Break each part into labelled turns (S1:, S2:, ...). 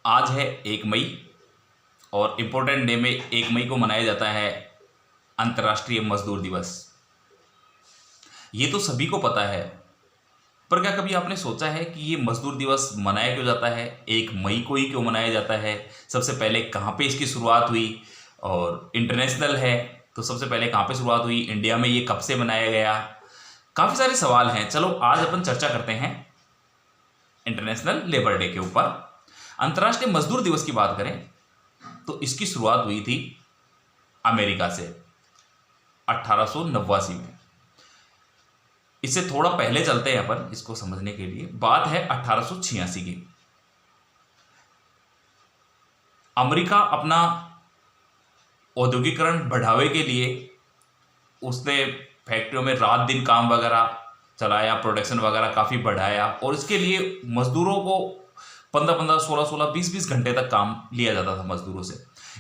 S1: आज है 1 मई और इम्पोर्टेंट डे में 1 मई को मनाया जाता है अंतर्राष्ट्रीय मजदूर दिवस। ये तो सभी को पता है, पर क्या कभी आपने सोचा है कि ये मजदूर दिवस मनाया क्यों जाता है, 1 मई को ही क्यों मनाया जाता है? सबसे पहले कहाँ पे इसकी शुरुआत हुई? और इंटरनेशनल है तो सबसे पहले कहाँ पे शुरुआत हुई, इंडिया में ये कब से मनाया गया? काफ़ी सारे सवाल हैं। चलो आज अपन चर्चा करते हैं इंटरनेशनल लेबर डे के ऊपर। अंतर्राष्ट्रीय मजदूर दिवस की बात करें तो इसकी शुरुआत हुई थी अमेरिका से 1889 में। इससे थोड़ा पहले चलते हैं अपन इसको समझने के लिए। बात है 1886 की। अमेरिका अपना औद्योगिकरण बढ़ावे के लिए उसने फैक्ट्रियों में रात दिन काम वगैरह चलाया, प्रोडक्शन वगैरह काफ़ी बढ़ाया और इसके लिए मजदूरों को 15-15, 16-16, 20-20 घंटे तक काम लिया जाता था मजदूरों से।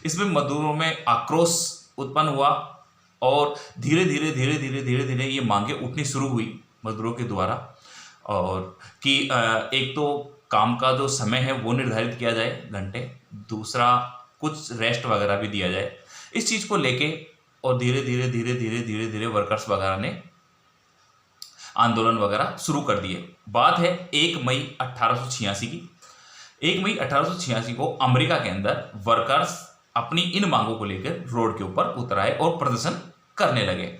S1: इसमें मजदूरों में आक्रोश उत्पन्न हुआ और धीरे धीरे ये मांगे उठनी शुरू हुई मजदूरों के द्वारा, और कि एक तो काम का जो समय है वो निर्धारित किया जाए घंटे, दूसरा कुछ रेस्ट वगैरह भी दिया जाए। इस चीज़ को लेके और धीरे धीरे वर्कर्स वगैरह ने आंदोलन वगैरह शुरू कर दिए। बात है 1 मई 1886 की। 1 मई 1886 को अमेरिका के अंदर वर्कर्स अपनी इन मांगों को लेकर रोड के ऊपर उतर आए और प्रदर्शन करने लगे।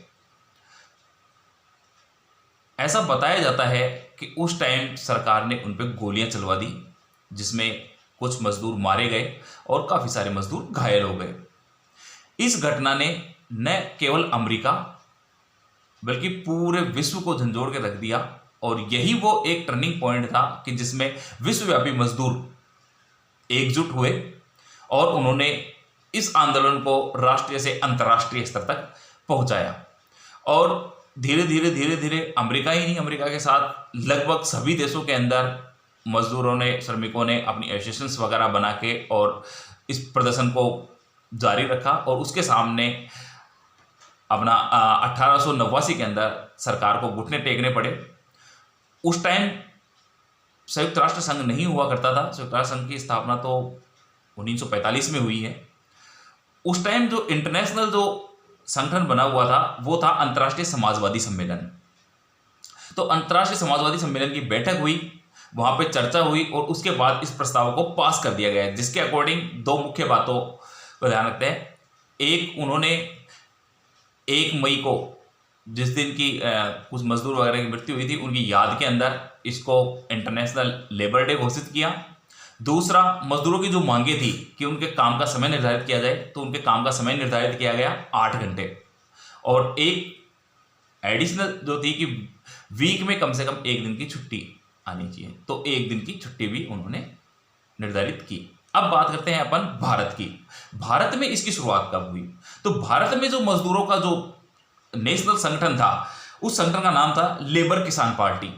S1: ऐसा बताया जाता है कि उस टाइम सरकार ने उन पर गोलियां चलवा दी, जिसमें कुछ मजदूर मारे गए और काफ़ी सारे मजदूर घायल हो गए। इस घटना ने न केवल अमेरिका बल्कि पूरे विश्व को झंझोड़ के रख दिया, और यही वो एक टर्निंग पॉइंट था कि जिसमें विश्वव्यापी मजदूर एकजुट हुए और उन्होंने इस आंदोलन को राष्ट्रीय से अंतर्राष्ट्रीय स्तर तक पहुंचाया। और धीरे धीरे अमेरिका ही नहीं, अमेरिका के साथ लगभग सभी देशों के अंदर मजदूरों ने, श्रमिकों ने अपनी एसोसिएशंस वगैरह बना के और इस प्रदर्शन को जारी रखा। और उसके सामने अपना 1889 के अंदर सरकार को घुटने टेकने पड़े। उस टाइम संयुक्त राष्ट्र संघ नहीं हुआ करता था। संयुक्त राष्ट्र संघ की स्थापना तो 1945 में हुई है। उस टाइम जो इंटरनेशनल जो संगठन बना हुआ था वो था अंतर्राष्ट्रीय समाजवादी सम्मेलन। तो अंतर्राष्ट्रीय समाजवादी सम्मेलन की बैठक हुई, वहां पे चर्चा हुई और उसके बाद इस प्रस्ताव को पास कर दिया गया, जिसके अकॉर्डिंग दो मुख्य बातों को ध्यान रखते हैं। एक, उन्होंने 1 मई को, जिस दिन की कुछ मजदूर वगैरह की मृत्यु हुई थी, उनकी याद के अंदर इसको इंटरनेशनल लेबर डे घोषित किया। दूसरा, मजदूरों की जो मांगे थी कि उनके काम का समय निर्धारित किया जाए, तो उनके काम का समय निर्धारित किया गया 8 घंटे। और एक एडिशनल जो थी कि वीक में कम से कम 1 दिन की छुट्टी आनी चाहिए, तो 1 दिन की छुट्टी भी उन्होंने निर्धारित की। अब बात करते हैं अपन भारत की। भारत में इसकी शुरुआत कब हुई? तो भारत में जो मजदूरों का जो नेशनल संगठन था, उस संगठन का नाम था लेबर किसान पार्टी।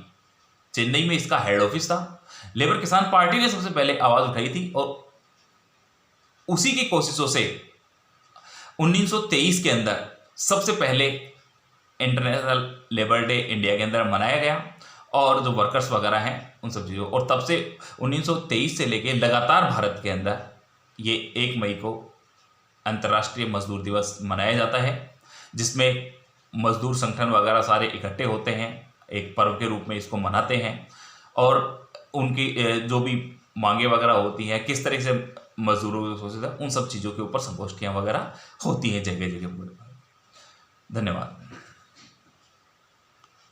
S1: चेन्नई में इसका हेड ऑफिस था। लेबर किसान पार्टी ने सबसे पहले आवाज उठाई थी और उसी की कोशिशों से 1923 के अंदर सबसे पहले इंटरनेशनल लेबर डे इंडिया के अंदर मनाया गया, और जो वर्कर्स वगैरह हैं उन सब चीज़ों, और तब से 1923 से लेके लगातार भारत के अंदर ये 1 मई को अंतर्राष्ट्रीय मजदूर दिवस मनाया जाता है, जिसमें मजदूर संगठन वगैरह सारे इकट्ठे होते हैं, एक पर्व के रूप में इसको मनाते हैं। और उनकी जो भी मांगे वगैरह होती हैं, किस तरह से मजदूरों की शोषित है, उन सब चीज़ों के ऊपर संगोष्ठियाँ वगैरह होती हैं जगह जगह पर। धन्यवाद।